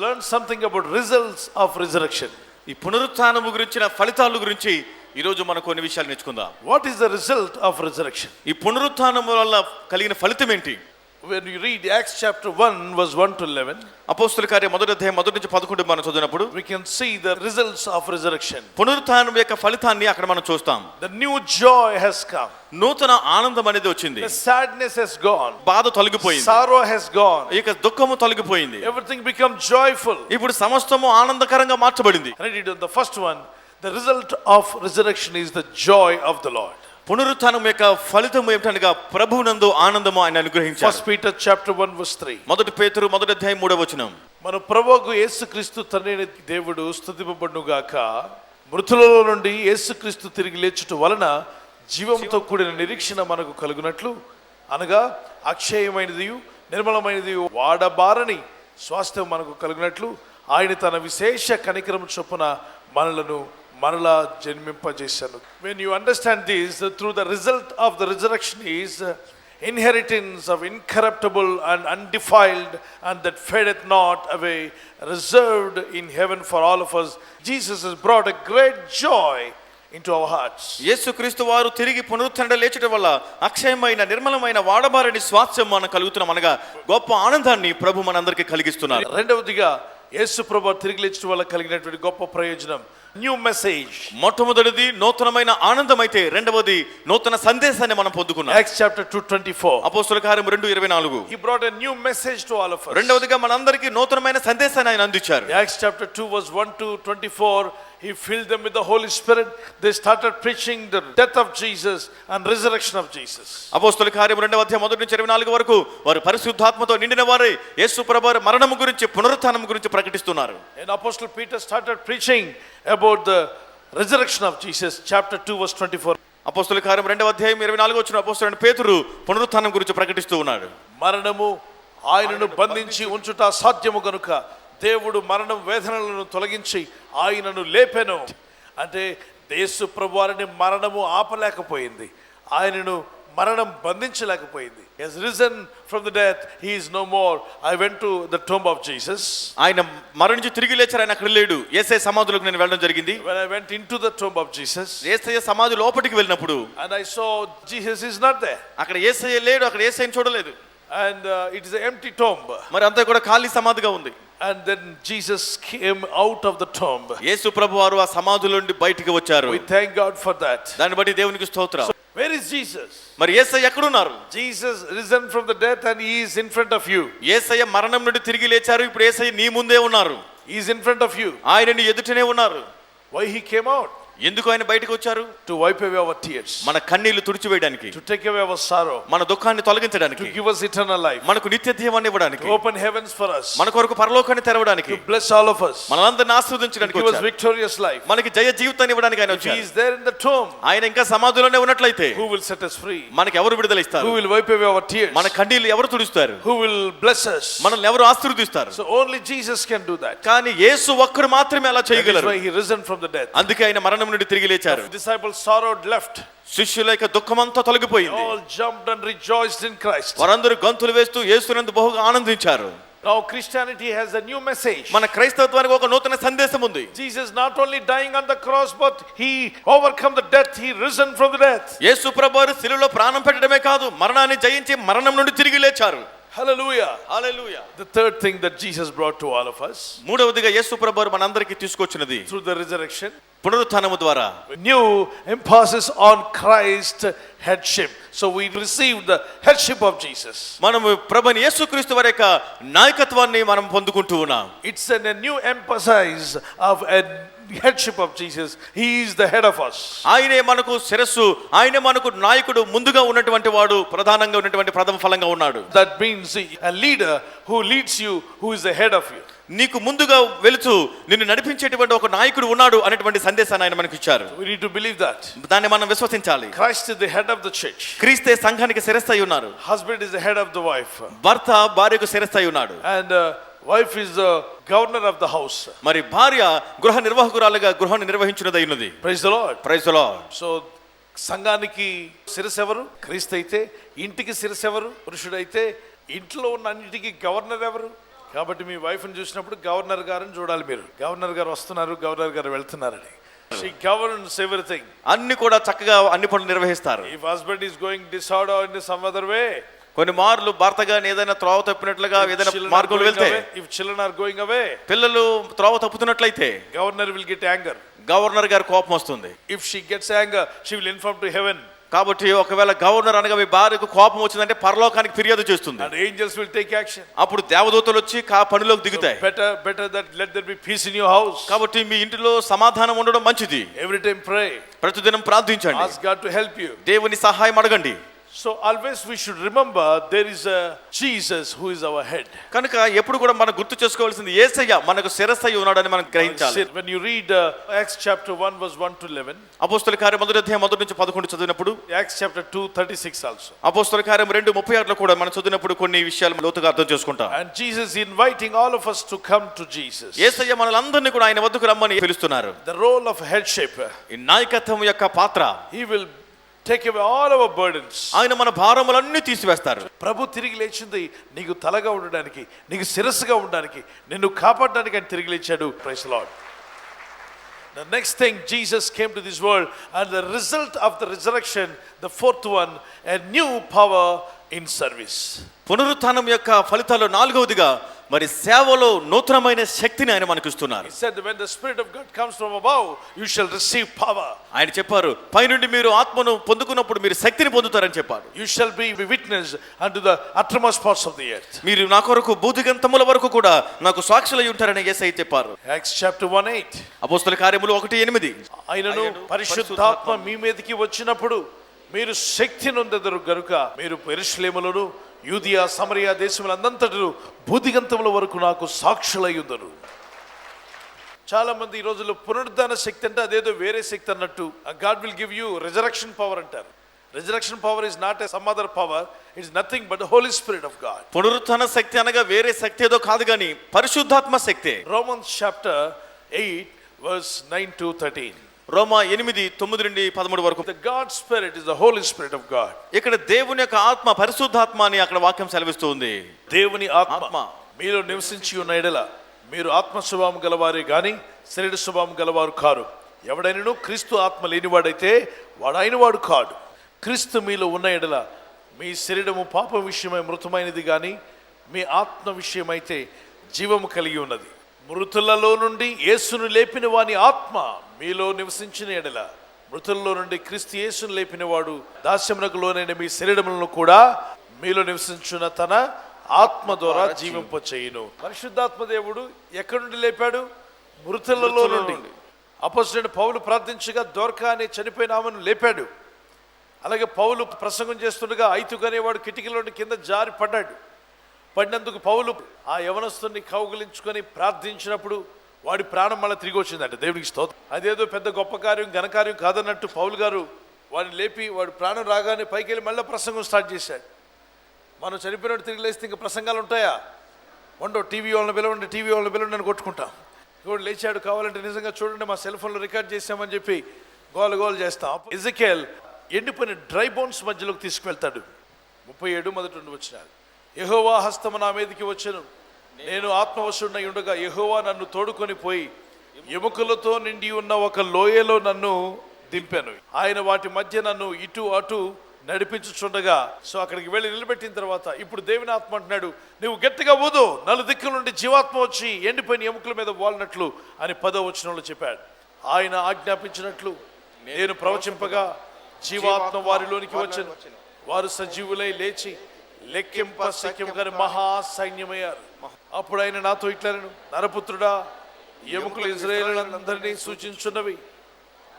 learn something about results of resurrection. ఈ పునరుత్థానము గురించిన ఫలితాల గురించి ఈ రోజు మనం కొన్ని విషయాలు నేర్చుకుందాం. What is the result of resurrection? ఈ పునరుత్థానము వల్ల కలిగిన ఫలితం ఏంటి? When you read Acts chapter 1 verse 1 to 11, అపోస్తలుల కార్యం మొదటి అధ్యాయం 1 నుంచి 11 మనం చదివినప్పుడు we can see the results of resurrection. పునరుత్థానం యొక్క ఫలితాన్ని అక్కడ మనం చూస్తాం. The new joy has come. నూతన ఆనందం అనేది వచ్చింది. The sadness has gone. బాధ తొలగిపోయింది. Sorrow has gone. ఇక దుఃఖము తొలగిపోయింది. Everything become joyful. ఇప్పుడు సమస్తము ఆనందకరంగా మార్చబడింది. Read it. The first one, the result of resurrection is the joy of the Lord. పునరుత్థానం యొక్క ఫలితం ఏమిటనగా ప్రభువునందు ఆనందము ఆయన అనుగ్రహించారు. 1 Peter chapter 1 verse 3. మొదటి పేతురు మొదటి అధ్యాయం 3వ వచనం. మన ప్రభువు యేసుక్రీస్తు తండ్రి దేవుడు స్తుతింపబడును గాక. మృతులలో నుండి యేసుక్రీస్తు తిరిగి లేచుట వలన జీవంతో కూడిన నిరీక్షణ మనకు కలుగునట్లు, అనగా అక్షయమైనది నిర్మలమైనది వాడబారని స్వాస్థ్యం మనకు కలుగునట్లు ఆయన తన విశేష కనికరం చొప్పున మనలను మరలా జన్మింపజేశాను. When you understand this, through the result of the resurrection is inheritance of incorruptible and undefiled and that fadeth not away, reserved in heaven for all of us. Jesus has brought a great joy into our hearts. యేసుక్రీస్తు వారు తిరిగి పునరుత్థానం లేచడం వల్ల అక్షయమైన నిర్మలమైన వాడబారని స్వాస్థ్యం మనకు కలుగుతున్నాం, అనగా గొప్ప ఆనందాన్ని ప్రభు మనందరికీ కలిగిస్తున్నారు. రెండవదిగా యేసు ప్రభు తిరిగి లేచడం వల్ల కలిగినటువంటి గొప్ప ప్రయోజనం న్యూ మెసేజ్. మొట్టమొదటిది నూతనమైన ఆనందం అయితే రెండవది నూతన సందేశాన్ని మనం పొందుకున్నాం. Acts chapter 2:24. అపోస్తలుల కార్యం 2:24. He brought a new message to all of us. రెండవదిగా మనందరికీ నూతనమైన సందేశాన్ని ఆయన అందించారు. Acts chapter 2 verse 1 to 24. He filled them with the Holy Spirit. They started preaching the death of Jesus and resurrection of Jesus. అపోస్తలుల కార్యం 2వ అధ్యాయం 1 నుంచి 24 వరకు వారు పరిశుద్ధాత్మతో నిండిన వారే యేసు ప్రభువు మరణము గురించి పునరుత్థానం గురించి ప్రకటిస్తున్నారు. And Apostle Peter started preaching about the resurrection of Jesus, chapter 2 verse 24. అపోస్తలుల కార్యం 2వ అధ్యాయం 24 వచ్చిన అపోస్తలుడైన పేతురు పునరుత్థానం గురించి ప్రకటిస్తూ ఉన్నాడు. మరణము ఆయనను బంధించి ఉంచుట సాధ్యము గనుక దేవుడు మరణం వేదనలను తొలగించి ఆయనను లేపెను. అంటే యేసు ప్రభువారిని మరణము ఆపలేకపోయింది, ఆయనను మరణం బంధించలేకపోయింది. He has risen from the death, he is no more. I went to the tomb of Jesus. ఆయన మరణించి తిరిగి లేచారు, ఆయన అక్కడ లేడు. యేసయ్య సమాధిలోకి నేను వెళ్ళడం జరిగింది. When I went into the tomb of Jesus, యేసయ్య సమాధి లోపటికి వెళ్ళినప్పుడు and I saw Jesus is not there. అక్కడ యేసయ్య లేడు, అక్కడ యేసయ్యని చూడలేదు. And it is an empty tomb. మరి అంతా కూడా ఖాళీ సమాధిగా ఉంది. And then Jesus came out of the tomb. యేసు ప్రభువారు ఆ సమాధిలో నుండి బయటికి వచ్చారు. We thank God for that. దాన్ని బట్టి దేవునికి స్తోత్రం. Where is Jesus? మరి యేసయ్య ఎక్కడ ఉన్నారు? Jesus risen from the death and he is in front of you. యేసయ్య మరణం నుండి తిరిగి లేచారు, ఇప్పుడు యేసయ్య నీ ముందే ఉన్నారు. He is in front of you. ఆయన నీ ఎదుటనే ఉన్నారు. Why he came out? ఎందుకు ఆయన బయటకు వచ్చారు? To wipe away our tears. మన కన్నీళ్లు తుడిచివేయడానికి, to take away our sorrow, మన దుఃఖాన్ని తొలగించడానికి, to give us eternal life, మనకు నిత్య జీవాన్ని ఇవ్వడానికి, to open heavens for us, మన కొరకు పరలోకాన్ని తెరవడానికి, to bless all of us, మనలందరిని ఆశీర్వదించడానికి, to give us victorious life. మనకి జయ జీవితాన్ని ఇవ్వడానికి ఆయన If వచ్చారు. he is there in the tomb, ఆయన ఇంకా సమాధిలోనే ఉన్నట్లయితే who will set us free? మనకి ఎవరు విడుదల ఇస్తారు? Who will wipe away our tears? మన కన్నీళ్లు ఎవరు తుడుస్తారు? Who will bless us? మనల్ని ఎవరు ఆశీర్వదిస్తారు? So only Jesus can do that. కానీ యేసు ఒక్కడు మాత్రమే అలా That is చేయగలరు. why he risen from the death. అందుకే ఆయన మరణం నుండి తిరిగి లేచారు. The disciples sorrowed, left. శిష్యుల యొక్క దుఃఖమంతా తొలగిపోయింది. All jumped and rejoiced in Christ. వారందరూ గంతులు వేస్తూ యేసునందు బహుగా ఆనందించారు. Now Christianity has a new message. మన క్రైస్తవత్వానికి ఒక నూతన సందేశం ఉంది. Jesus not only dying on the cross, but he overcome the death, he risen from the death. యేసు ప్రభువు శిలువలో ప్రాణం పెట్టడమే కాదు, మరణాన్ని జయించి మరణం నుండి తిరిగి లేచారు. Hallelujah. Hallelujah. The third thing that Jesus brought to all of us, మూడవదిగా యేసు ప్రభువు మనందరికీ తీసుకొచ్చినది through the resurrection, పునరుత్థానము ద్వారా new emphasis on Christ headship. So we received the headship of Jesus. మనము ప్రభుని యేసుక్రీస్తు వారి యొక్క నాయకత్వాన్ని మనం పొందుకుంటూ ఉన్నాం. It's a new emphasis of a headship of Jesus. He is the head of us. ఆయనే మనకు శిరస్సు, ఆయనే మనకు నాయకుడు, ముందుగా ఉన్నటువంటి వాడు, ప్రధానంగా ఉన్నటువంటి ప్రథమ ఫలంగా ఉన్నాడు. That means a leader who leads you, who is the head of you. నీకు ముందుగా వెళుతూ నిన్ను నడిపించేటువంటి ఒక నాయకుడు ఉన్నాడు అనేటువంటి సందేశాన్ని ఆయన మనకు ఇచ్చారు. We need to believe that. దాన్ని మనం విశ్వసించాలి. Christ is the head of the church. క్రీస్తే సంఘానికి శిరస్సు అయి ఉన్నారు. Husband is the head of the wife. భర్త భార్యకు శిరస్సు అయి ఉన్నాడు. And wife is the governor of the house. మరి భార్య గృహ నిర్వాహకురాలుగా గృహాన్ని నిర్వహించున్నదై ఉన్నది. Praise the Lord. Praise the Lord. So సంఘానికి శిరస్సు ఎవరు? క్రీస్తు అయితే ఇంటికి శిరస్సు ఎవరు? పురుషుడైతే ఇంట్లో ఉన్న అన్నిటికీ గవర్నర్ ఎవరు? కాబట్టి మీ వైఫ్ని చూసినప్పుడు గవర్నర్ గారిని చూడాలి మీరు. గవర్నర్ గారు వస్తున్నారు, గవర్నర్ గారు వెళ్తున్నారని. She governs everything. అన్ని కూడా చక్కగా అన్ని పనులు నిర్వహిస్తారు. If husband is going disorder in some other way, కొన్ని మార్లు భర్త గాని ఏదైనా త్రోవ తప్పినట్లుగా ఏదైనా మార్గంలో వెళ్తే, if children are going away, పిల్లలు త్రోవ తప్పుతున్నట్లయితే governor will get anger. Governor గారి కోపం వస్తుంది. If she gets anger, she will inform to heaven. కాబట్టి ఒకవేళ గవర్నర్ అనగా మీ భార్యకు కోపం వచ్చిందంటే పరలోకానికి ఫిర్యాదు చేస్తుంది. And angels will take action. అప్పుడు దేవదూతలు వచ్చి పనిలోకి దిగుతాయి. Better that let there be peace in your house. కాబట్టి మీ ఇంటిలో సమాధానం ఉండడం మంచిది. Every time pray. ప్రతిదినం ప్రార్థించండి. Ask God to help you. దేవుని సహాయం అడగండి. So always we should remember there is a Jesus who is our head. కనుక ఎప్పుడు కూడా మనం గుర్తు చేసుకోవాల్సింది యేసయ్య మనకు శిరస్సు అయి ఉన్నాడని మనం గ్రహించాలి. When you read Acts chapter 1 verse 1 to 11, అపోస్తలుల కార్యం మొదటి అధ్యాయం 1 నుంచి 11 చదివినప్పుడు, Acts chapter 2:36 also. అపోస్తలుల కార్యం 2:36 కూడా మనం చదివినప్పుడు కొన్ని విషయాలు లోతుగా అర్థం చేసుకుంటాం. And Jesus inviting all of us to come to Jesus. యేసయ్య మనలందరినీ కూడా ఆయన వద్దకు రమ్మని పిలుస్తున్నారు. The role of headship. ఈ నాయకత్వం యొక్క పాత్ర. He will take away all our burdens. ఆయన మన భారములన్నీ తీసివేస్తారు. ప్రభు తిరిగి లేచింది నీకు తలగా ఉండడానికి, నీకు శిరస్సుగా ఉండడానికి, నిన్ను కాపాడడానికి ఆయన తిరిగి లేచాడు. Praise the Lord. The next thing, Jesus came to this world, and the result of the resurrection, the fourth one, a new power in service. పునరుత్థానం యొక్క ఫలితాలు నాలుగవదిగా మరి సేవలో నూతనమైన శక్తిని ఆయన మనకు ఇస్తున్నారు. He said when the spirit of God comes from above, you shall receive power. ఆయన చెప్పారు పైనుండి మీరు ఆత్మను పొందుకున్నప్పుడు మీరు శక్తిని పొందుతారని చెప్పారు. You shall be witness unto the uttermost parts of the earth. మీరు నా కొరకు భూదిగంతముల వరకు కూడా నాకు సాక్షులై ఉంటారని యేసయ్య చెప్పారు. Acts chapter 1:8. అపోస్తలుల కార్యములు 1:8. ఆయనను పరిశుద్ధాత్మ మీ మీదకి వచ్చినప్పుడు మీరు శక్తి నొందెదరు గనుక మీరు యెరూషలేములోను యూదియా సమరియా దేశములందంతటను భూదిగంతముల వరకు నాకు సాక్షులై ఉందరు. చాలా మంది ఈ రోజుల్లో పునరుద్ధాన శక్తి అంటే అదేదో వేరే శక్తి అన్నట్టు. God will give you resurrection power అంటారు. Resurrection power is not a some other power, it's nothing but the Holy Spirit of God. పునరుత్థాన శక్తి అనగా వేరే శక్తి ఏదో కాదు గాని పరిశుద్ధాత్మ శక్తి. Romans chapter 8 verse 9 to 13. రోమా 8:9-13 వరకు. The God spirit is the holy spirit of God. ఇక్కడ దేవుని యొక్క ఆత్మ పరిశుద్ధాత్మ అని అక్కడ వాక్యం సెలవిస్తూ ఉంది. దేవుని ఆత్మ మీలో నివసించి ఉన్న ఎడల మీరు ఆత్మ స్వభావం గలవారే గాని శరీర స్వభావం గలవారు కారు. ఎవడైనను క్రీస్తు ఆత్మ లేనివాడైతే వాడు అయిన వాడు కాడు. క్రీస్తు మీలో ఉన్న ఎడల మీ శరీరము పాపం విషయమై మృతమైనది గాని మీ ఆత్మ విషయమైతే జీవము కలిగి ఉన్నది. మృతులలో నుండి యేసును లేపిన వాని ఆత్మ మీలో నివసించిన ఎడల మృతుల్లో నుండి క్రీస్తు యేసును లేపిన వాడు దాస్యమునకు లోనైన మీ శరీరములను కూడా మీలో నివసించున్న తన ఆత్మ ద్వారా జీవింపచేయును. పరిశుద్ధాత్మ దేవుడు ఎక్కడి నుండి లేపాడు? మృతులలో నుండి. అపోస్తలుడైన పౌలు ప్రార్థించగా దోర్కా అనే చనిపోయిన ఆమెను లేపాడు. అలాగే పౌలు ప్రసంగం చేస్తుండగా ఐతుకనేవాడు కిటికీలో కింద జారి పడినందుకు పౌలు ఆ యవనస్తుని కౌగిలించుకొని ప్రార్థించినప్పుడు వాడి ప్రాణం మళ్ళీ తిరిగి వచ్చిందంట. దేవునికి స్తోత్రం. అదేదో పెద్ద గొప్ప కార్యం ఘనకార్యం కాదన్నట్టు పౌలు గారు వాడిని లేపి వాడు ప్రాణం రాగానే పైకి వెళ్ళి మళ్ళీ ప్రసంగం స్టార్ట్ చేశాడు. మనం చనిపోయినట్టు తిరిగి లేస్తే ఇంకా ప్రసంగాలు ఉంటాయా? టీవీ వాళ్ళని పిలవండి అని కొట్టుకుంటాం. ఇప్పుడు లేచాడు, కావాలంటే నిజంగా చూడండి మా సెల్ ఫోన్లో రికార్డ్ చేసామని చెప్పి గోల చేస్తాం. ఎజెకియల్ ఎండిపోయిన డ్రై బోన్స్ మధ్యలోకి తీసుకువెళ్తాడు. 37 వచనాలు. యెహోవా హస్తము నా మీదకి వచ్చెను, నేను ఆత్మవశుడై ఉండగా యెహోవా నన్ను తోడుకొని పోయి ఎముకలతో నిండి ఉన్న ఒక లోయలో నన్ను దింపాను. ఆయన వాటి మధ్య నన్ను ఇటు అటు నడిపించుచుండగా, సో అక్కడికి వెళ్ళి నిలబెట్టిన తర్వాత ఇప్పుడు దేవుని ఆత్మ అంటున్నాడు, నువ్వు గట్టిగా ఊదు, 4 దిక్కుల నుండి జీవాత్మ వచ్చి ఎండిపోయిన ఎముకల మీద వాలినట్లు అని 10వ వచనంలో చెప్పాడు. ఆయన ఆజ్ఞాపించినట్లు నేను ప్రవచింపగా జీవాత్మ వారిలోనికి వచ్చెను. వారు సజీవులై లేచి లెక్కింప శక్యముగాని మహా సైన్యమయ్యారు. అప్పుడు ఆయన నాతో ఇట్లనెను, నరపుత్రుడా, ఎముకలు ఇశ్రాయేలులందరినీ సూచించున్నవి.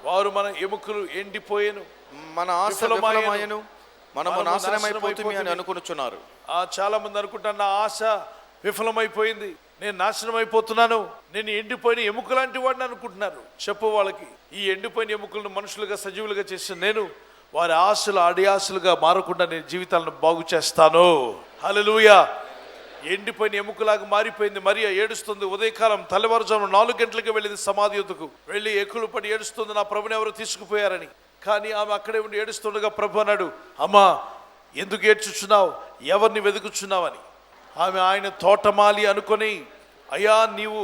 వారు మన ఎముకలు ఎండిపోయేను, మన ఆశ విఫలమాయెను, మనము నాశనమైపోతుమి అని అనుకొనుచున్నారు. చాలా మంది అనుకుంటారు నా ఆశ విఫలమైపోయింది, నేను నాశనం అయిపోతున్నాను, నేను ఎండిపోయిన ఎముక లాంటి వాడిని అనుకుంటున్నారు. చెప్పు వాళ్ళకి, ఈ ఎండిపోయిన ఎముకలను మనుషులుగా సజీవులుగా చేసిన నేను వారి ఆశలు అడియాశలుగా మారకుండా నేను జీవితాలను బాగు చేస్తాను. హల్లెలూయా. ఎండిపోయిన ఎముకలాగా మారిపోయింది. మరియా ఏడుస్తుంది. ఉదయకాలం తెల్లవారుజామున 4 గంటలకు వెళ్ళింది సమాధి యొద్దకు. వెళ్ళి ఎక్కులు పడి ఏడుస్తుంది, నా ప్రభుని ఎవరు తీసుకుపోయారని. కానీ ఆమె అక్కడే ఉండి ఏడుస్తుండగా ప్రభు అన్నాడు, అమ్మా ఎందుకు ఏడ్చుచున్నావు, ఎవరిని వెతుకుచున్నావని. ఆమె ఆయన తోటమాలి అనుకొని, అయ్యా నీవు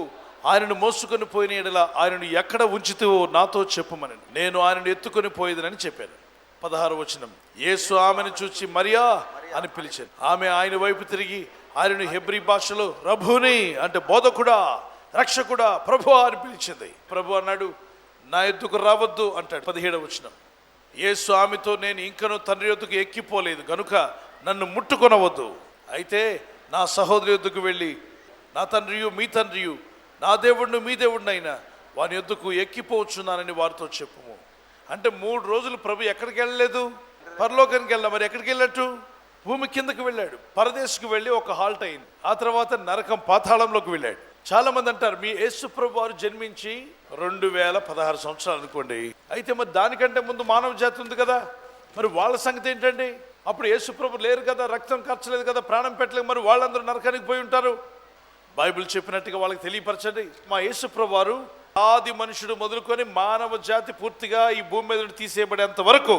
ఆయనను మోసుకొని పోయిన ఎడల ఆయనను ఎక్కడ ఉంచితివో నాతో చెప్పుమని, నేను ఆయనను ఎత్తుకొని పోయేదనని చెప్పాను. 16వ వచనం, యేసు ఆమెను చూచి మరియా అని పిలిచాను. ఆమె ఆయన వైపు తిరిగి ఆయనను హెబ్రీ భాషలో రబ్బూని అంటే బోధకుడా, రక్షకుడా, ప్రభువా అని పిలిచింది. ప్రభు అన్నాడు, నా ఎద్దుకు రావద్దు అంటాడు. 17వ వచనం, యేసు ఆమెతో, నేను ఇంకనూ తండ్రి యొద్దకు ఎక్కిపోలేదు గనుక నన్ను ముట్టుకొనవద్దు. అయితే నా సహోదరి యొద్దకు వెళ్ళి, నా తండ్రియు మీ తండ్రియు, నా దేవుడును మీ దేవుడినైనా వాని యొద్దకు ఎక్కిపోవచ్చున్నానని వారితో చెప్పుము. అంటే 3 రోజులు ప్రభు ఎక్కడికి వెళ్ళలేదు? పరలోకానికి వెళ్ళా. మరి ఎక్కడికి వెళ్ళట్టు? భూమి కిందకి వెళ్ళాడు. పరదేశకు వెళ్ళి ఒక హాల్ట్ అయింది. ఆ తర్వాత నరకం పాతాళంలోకి వెళ్ళాడు. చాలా మంది అంటారు, మీ యేసు ప్రభు వారు జన్మించి 2016 సంవత్సరాలు అనుకోండి. అయితే మరి దానికంటే ముందు మానవ జాతి ఉంది కదా, మరి వాళ్ళ సంగతి ఏంటండి? అప్పుడు యేసు ప్రభు లేరు కదా, రక్తం ఖర్చలేదు కదా, ప్రాణం పెట్టలేదు, మరి వాళ్ళందరూ నరకానికి పోయి ఉంటారు. బైబిల్ చెప్పినట్టుగా వాళ్ళకి తెలియపరచండి. మా యేసు ప్రభు వారు ఆది మనుషుడు మొదలుకొని మానవ జాతి పూర్తిగా ఈ భూమి మీద నుండి తీసేయబడేంత వరకు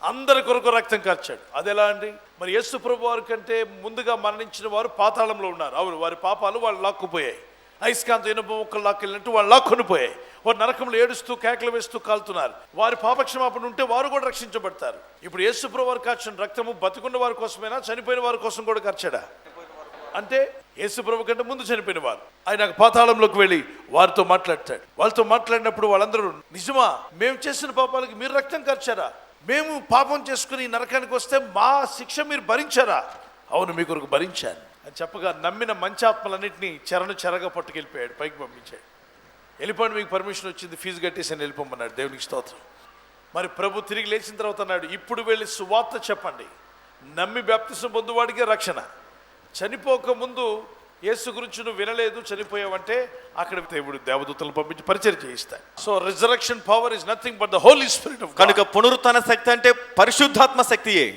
అందరి కొరకు రక్తం కార్చాడు. అది ఎలా అండి? మరి యేసు ప్రభు వారి కంటే ముందుగా మరణించిన వారు పాతాళంలో ఉన్నారు. అవును, వారి పాపాలు వాళ్ళు లాక్కుపోయాయి. అయస్కాంత ఇనుప ముక్కలు లాక్కెళ్ళినట్టు వాళ్ళు లాక్కొని పోయాయి. వారు నరకంలో ఏడుస్తూ కేకలు వేస్తూ కాలుతున్నారు. వారి పాపక్షమాపణ ఉంటే వారు కూడా రక్షించబడతారు. ఇప్పుడు యేసు ప్రభు వారు కార్చిన రక్తము బతికున్న వారి కోసమేనా, చనిపోయిన వారి కోసం కూడా కార్చాడా? అంటే యేసు ప్రభు కంటే ముందు చనిపోయిన వారు. ఆయన పాతాళంలోకి వెళ్ళి వారితో మాట్లాడతాడు. వాళ్ళతో మాట్లాడినప్పుడు వాళ్ళందరూ, నిజమా మేము చేసిన పాపాలకి మీరు రక్తం కార్చారా? మేము పాపం చేసుకుని నరకానికి వస్తే మా శిక్ష మీరు భరించారా? అవును, మీ కొరకు భరించాను అని చెప్పగా నమ్మిన మంచి ఆత్మలన్నింటినీ చెరగా పట్టుకెళ్ళిపోయాడు, పైకి పంపించాడు. వెళ్ళిపోండి, మీకు పర్మిషన్ వచ్చింది, ఫీజు కట్టేసి అని వెళ్ళిపోమన్నాడు. దేవునికి స్తోత్రం. మరి ప్రభు తిరిగి లేచిన తర్వాత అన్నాడు, ఇప్పుడు వెళ్ళి సువార్త చెప్పండి, నమ్మి బాప్తిసం పొందువాడికే రక్షణ. చనిపోక ముందు యేసు గురించి నువ్వు వినలేదు, చనిపోయావంటే అక్కడ దేవుడు దేవదూతలను పంపించి పరిచయం చేయిస్తాడు. So resurrection power is nothing but the Holy Spirit of God. కనుక పునరుత్థాన శక్తి అంటే పరిశుద్ధాత్మ శక్తియే.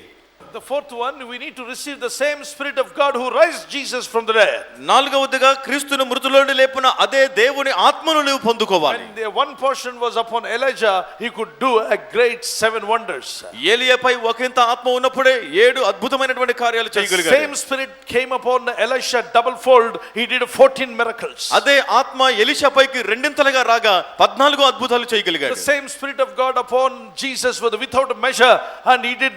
The fourth one, we need to receive the same Spirit of God who raised Jesus from the dead. 4వదిగా క్రీస్తును మృతుల నుండి లేపిన అదే దేవుని ఆత్మను నీవు పొందుకోవాలి. When the one portion was upon Elijah, he could do a great 7 wonders. ఏలియాపై ఒకంత ఆత్మ ఉన్నప్పుడే 7 అద్భుతమైనటువంటి కార్యాలు చేయగలిగాడు. The same Spirit came upon Elisha double fold. He did 14 miracles. అదే ఆత్మ ఎలీషాపైకి రెండింతలుగా రాగా 14 అద్భుతాలు చేయగలిగాడు. The same Spirit of God upon Jesus was without measure, and he did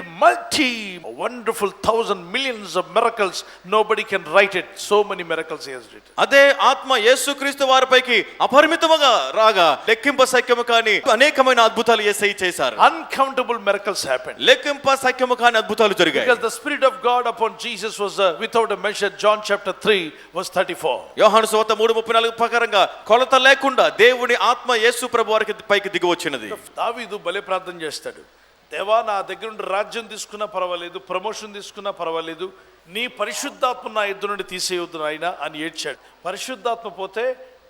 wonderful 1,000 millions of miracles. Nobody can write it. So many miracles he has written. అదే ఆత్మ యేసుక్రీస్తు వారిపైకి అపరిమితముగా రాగా లెక్కింప సఖ్యము కాని అనేకమైన అద్భుతాలు యేసయ్య చేశారు. Uncountable miracles happened. లెక్కింప సఖ్యము కాని అద్భుతాలు జరిగాయి. Because the Spirit of God upon Jesus was without a measure. John chapter 3 verse 34. యోహాను సువార్త 3:34 ప్రకారంగా కొలత లేకుండా దేవుని ఆత్మ యేసు ప్రభు వారికి పైకి దిగి వచ్చినది. దావీదు భలే ప్రార్థన చేస్తాడు, దేవా నా దగ్గర నుండి రాజ్యం తీసుకున్నా పర్వాలేదు, ప్రమోషన్ తీసుకున్నా పర్వాలేదు, నీ పరిశుద్ధాత్మ నా ఎద్దు నుండి తీసేయొద్దు నాయనా అని ఏడ్చాడు. పరిశుద్ధాత్మ పోతే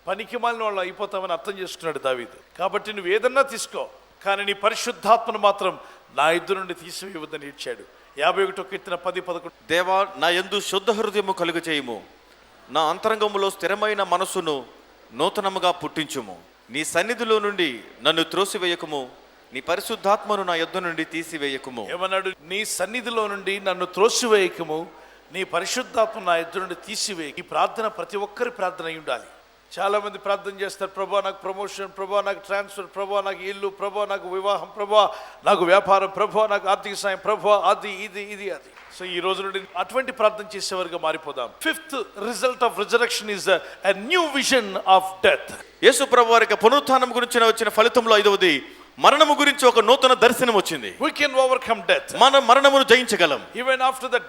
పనికి మాలిన వాళ్ళు అయిపోతామని అర్థం చేసుకున్నాడు దావీదు. కాబట్టి నువ్వు ఏదన్నా తీసుకో, కానీ నీ పరిశుద్ధాత్మను మాత్రం నా ఎద్దు నుండి తీసివేయవద్దని ఏడ్చాడు. 51 కీర్తన 10-11. దేవా నా యందు శుద్ధ హృదయము కలుగ చేయుము, నా అంతరంగములో స్థిరమైన మనస్సును నూతనముగా పుట్టించుము, నీ సన్నిధిలో నుండి నన్ను త్రోసివేయకుము, నీ పరిశుద్ధాత్మను నా యొద్ద నుండి తీసివేయకుము. ఏమన్నాడు? నీ సన్నిధిలో నుండి నన్ను త్రోసివేయకము, నీ పరిశుద్ధాత్మ నా యొద్ద నుండి తీసివేయ. ఈ ప్రార్థన ప్రతి ఒక్కరి ప్రార్థన అయి ఉండాలి. చాలా మంది ప్రార్థన చేస్తారు, ప్రభా నాకు ప్రమోషన్, ప్రభా నాకు ట్రాన్స్ఫర్, ప్రభా నాకు ఇల్లు, ప్రభా నాకు వివాహం, ప్రభా నాకు వ్యాపారం, ప్రభా నాకు ఆర్థిక సాయం, ప్రభా అది ఇది అది. సో ఈ రోజు నుండి అటువంటి ప్రార్థన చేసేవారుగా మారిపోదాం. Fifth result of resurrection is a new vision of death. Yesu ప్రభు వారికి పునరుత్థానం గురించి వచ్చిన ఫలితంలో 5వది మరణము గురించి ఒక నూతన దర్శనం వచ్చింది. We can overcome death. మనం మరణమును జయించగలం. Even after the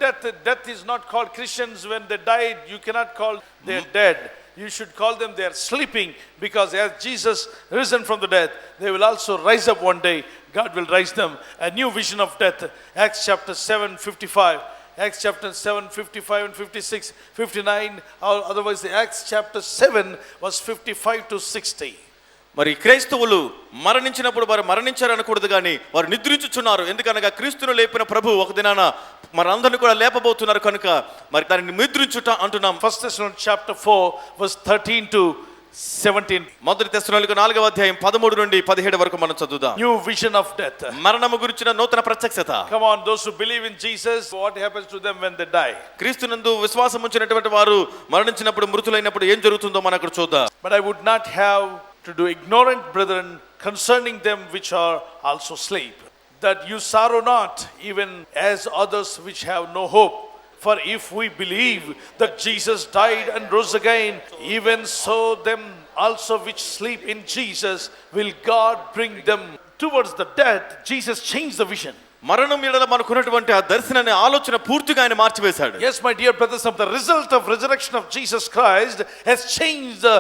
death is not called Christians. When they died, you cannot call they're dead. You should call them they are sleeping, because as Jesus risen from the dead, they will also rise up one day. God will raise them. A new vision of death. Acts chapter 7:55. Acts chapter 7:55 and 56, 59, or otherwise the Acts chapter 7 was 55 to 60. మరి క్రైస్తవులు మరణించినప్పుడు వారు మరణించారు అనకూడదు, కానీ వారు నిద్రించుచున్నారు. ఎందుకనగా క్రీస్తును లేపిన ప్రభు ఒక దినాన మనందరిని కూడా లేపబోతున్నారు కనుక మరి దానిని నిద్రించుట అంటున్నాం. 1 Thessalonians chapter 4 verse 13 to 17. మొదటి తెస్సలోనికీయులకు 4వ అధ్యాయం 13 నుండి 17 వరకు మనం చదువుదాం. New vision of death. మరణము గురించిన నూతన ప్రత్యక్షత. Come on, those who believe in Jesus, what happens to them when they die? క్రీస్తునందు విశ్వాసం ఉంచినటువంటి వారు మరణించినప్పుడు మృతులైనప్పుడు ఏం జరుగుతుందో మనం అక్కడ చూద్దాం. But I would not have to do ignorant, brethren, concerning them which are also asleep, that you sorrow not, even as others which have no hope. For if we believe that Jesus died and rose again, even so them also which sleep in Jesus will God bring them. Towards the death, Jesus changed the vision. మరణం ఎడల మనకున్నటువంటి ఆ దర్శనాన్ని ఆలోచన పూర్తిగా ఆయన మార్చివేశాడు. Yes, my dear brothers, the result of resurrection of Jesus Christ has changed the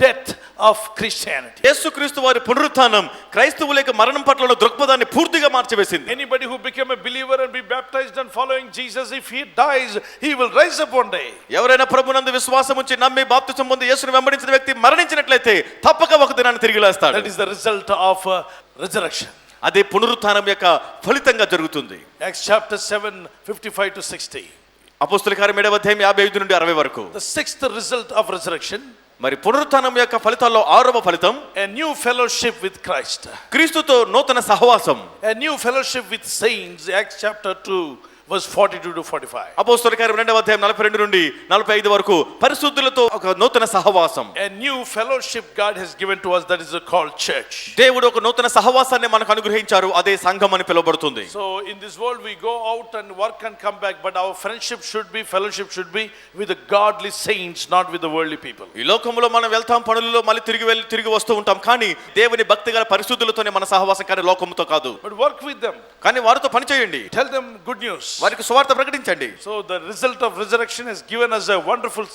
death of Christianity. యేసుక్రీస్తు వారి పునరుత్థానం క్రైస్తవులకు మరణం పట్ల దృక్పథాన్ని పూర్తిగా మార్చివేసింది. Anybody who became a believer and be baptized and following Jesus, if he dies, he will rise up one day. ఎవరైనా ప్రభునందు విశ్వాసం ఉంచి నమ్మి బాప్తిసం పొంది యేసుని వెంబడించిన వ్యక్తి మరణించినట్లయితే తప్పక ఒక దినాన్ని తిరిగి లేస్తాడు. That is the result of resurrection. అదే పునరుత్థానం యొక్క ఫలితంగా జరుగుతుంది. Acts chapter 7, 55 to 60. అపోస్తలుల కార్యం 7వ అధ్యాయం 55 నుండి 60 వరకు. The sixth result of resurrection, మరి పునరుత్థానం యొక్క ఫలితాల్లో 6వ ఫలితం a new fellowship with Christ. క్రీస్తుతో నూతన సహవాసం. A new fellowship with saints. Acts chapter 2, verse 42 to 45. అపోస్తలుల కార్యం 2వ అధ్యాయం 42 నుండి 45 వరకు పరిశుద్ధులతో ఒక నూతన సహవాసం. A new fellowship God has given to us, that is called church. దేవుడు ఒక నూతన సహవాసాన్ని మనకు అనుగ్రహించారు, అదే సంఘం అని పిలువబడుతుంది. So in this world we go out and work and come back, but our friendship should be, fellowship should be with the godly saints, not with the worldly people. ఈ లోకంలో మనం వెళ్తాం, పనులలో మళ్ళీ తిరిగి వస్తూ ఉంటాం, కానీ దేవుని భక్తి గల పరిశుద్ధులతోనే మన సహవాసం, కానీ లోకంతో కాదు. But work with them. కానీ వారితో పని చేయండి, Tell them good news. వారికి సువార్త ప్రకటించండి. So the result of resurrection has given us a wonderful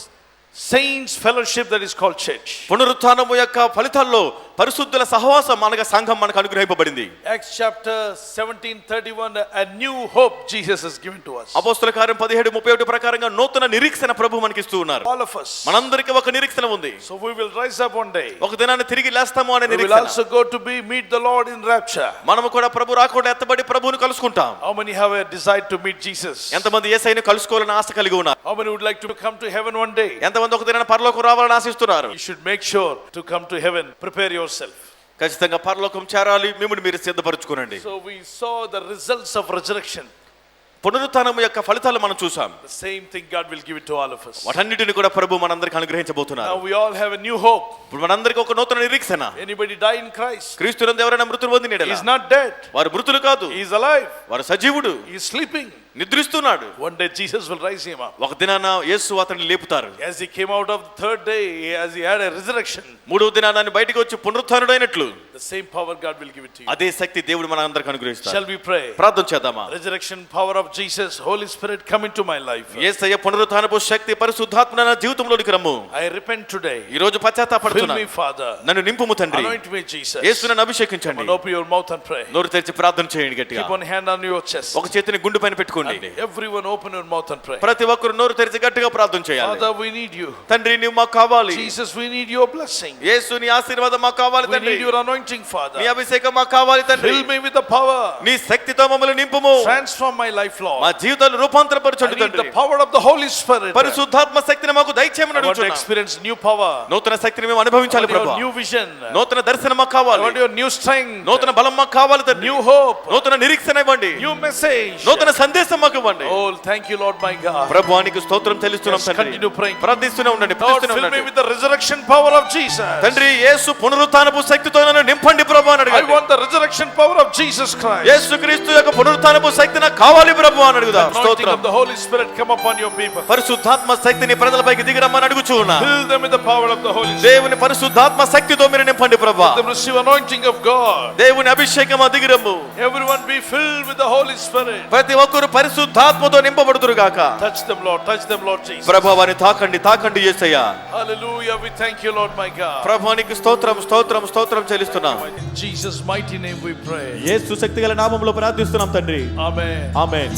saints fellowship that is called church. పునరుత్థానము యొక్క ఫలితాల్లో పరిశుద్ధుల సహవాసం అనగా సంఘం మనకు అనుగ్రహింపబడింది. Acts chapter 17:31, a new hope Jesus has given to us. అపోస్తలుల కార్యం 17:31 ప్రకారంగా నూతన నిరీక్షణ ప్రభు మనకి ఇస్తూ ఉన్నారు. All of us. మనందరికీ ఒక నిరీక్షణ ఉంది. So we will rise up one day. ఒక దినాన్ని తిరిగి లేస్తాము అనే We will నిరీక్షణ. also go to meet the Lord in rapture. మనము కూడా ప్రభు రాకుండా ఎత్తబడి ప్రభువుని కలుసుకుంటాం. How many have a desire to meet Jesus? ఎంతమంది యేసయ్యను కలుసుకోవాలని ఆశ కలిగి ఉన్నారు? How many would like to come to heaven one day? ఎంతమంది ఒక దినాన్ని పరలోకం రావాలని ఆశిస్తున్నారు? You should make sure to come to heaven. Prepare yourself. ఖచ్చితంగా పరలోకం చేరాలి, మిమ్మల్ని మీరు సిద్ధపరచుకోనండి. So we saw the results of resurrection. పునరుత్థానం యొక్క ఫలితాలు మనం చూసాం. The same thing God will give it to all of us. వాటన్నిటిని కూడా ప్రభు మనందరికీ అనుగ్రహించబోతున్నారు. Now we all have a new hope. ఇప్పుడు మనందరికీ ఒక నూతన నిరీక్షణ. Anybody die in Christ? క్రీస్తునందు ఎవరైనా మృతులు పొందిన He is not dead. వారు మృతులు కాదు, He is alive. వారు సజీవుడు, He is sleeping. నిద్రిస్తున్నాడు. One day Jesus will rise him up. ఒక దినాన యేసు అతన్ని లేపుతారు. As he came out of the third day, as he had a resurrection, మూడవ దినాన్ని బయటికి వచ్చి పునరుత్థానుడైనట్లు the same power God will give it to you. అదే శక్తి దేవుడు మనందరికీ అనుగ్రహిస్తాడు. Shall we pray? ప్రార్థన చేద్దామా? Resurrection power of Jesus, Holy Spirit, come into my life. యేసయ్య పునరుత్థానపు శక్తి పరిశుద్ధాత్మ నా జీవితంలోనికి రమ్ము. I repent today. ఈ రోజు Fill పశ్చాత్తాపడుతున్నాను. me, Father. నన్ను నింపుము తండ్రి. Anoint me, Jesus. యేసు నన్ను అభిషేకించండి. And open your mouth and pray. నోరు తెరిచి ప్రార్థన చేయండి గట్టిగా. Keep one hand on your chest. ఒక చేతిని గుండు పైన పెట్టుకోండి. And everyone open your mouth and pray. ప్రతి ఒక్కరు నోరు తెరిచి గట్టిగా ప్రార్థన చేయాలి. Father, we need you. తండ్రి నీవు మాకు కావాలి. Jesus, we need your blessing. యేసు నీ ఆశీర్వాదం మాకు కావాలి We తండ్రి. need your anointing, Father. నీ అభిషేకం మాకు కావాలి తండ్రి. Fill me with the power. నీ శక్తితో మమ్మల్ని నింపుము. Transform my life, మా Lord. జీవితాలు I రూపాంతరపరచండి need తండ్రి. the power of the Holy Spirit. పరిశుద్ధాత్మ శక్తిని మాకు దయచేయమని I want to అడుగుతున్నాను. experience new power. నూతన శక్తిని మేము అనుభవించాలి I want ప్రభువా. your new vision. నూతన దర్శనం మాకు I కావాలి. want your new strength. నూతన బలం మాకు కావాలి తండ్రి. New hope. నూతన నిరీక్షణ ఇవ్వండి. New message. నూతన సందేశం మాకు ఇవ్వండి. Oh, thank you, Lord my God. ప్రభువానికి స్తోత్రం చెల్లిస్తున్నాం Yes, తండ్రి. continue praying. ప్రార్థిస్తూనే ఉండండి, Lord, ప్రార్థిస్తూనే fill me ఉండండి. with the resurrection power of Jesus. తండ్రి యేసు పునరుత్థానపు శక్తితో నన్ను నింపండి ప్రభువా అని I అడగండి. want the resurrection power of Jesus Christ. యేసుక్రీస్తు యొక్క పునరుత్థానపు శక్తి నాకు కావాలి ప్రభువా అని అడుగుదాం. Anointing స్తోత్రం. of the Holy Spirit come upon your people. పరిశుద్ధాత్మ శక్తిని ప్రజలపైకి దిగిరమ్మని అడుగుచూ ఉన్నా. Fill them with the power of the Holy Spirit. దేవుని పరిశుద్ధాత్మ శక్తితో మీరు నింపండి ప్రభువా. Let them receive anointing of God. దేవుని అభిషేకం దిగిరమ్ము. Everyone be filled with the Holy Spirit. ప్రతి ఒక్కరు పరిశుద్ధాత్మతో నింపబడుదురు గాక. Touch them, Lord. Touch them, Lord Jesus. ప్రభువాని తాకండి, తాకండి యేసయ్యా. Hallelujah. We thank you, Lord my God. ప్రభువానికి స్తోత్రం, స్తోత్రం, స్తోత్రం చెల్లిస్తున్నాం. In Jesus' mighty name we pray. యేసు శక్తిగల నామములో ప్రార్థిస్తున్నాం తండ్రి. Amen. ఆమేన్.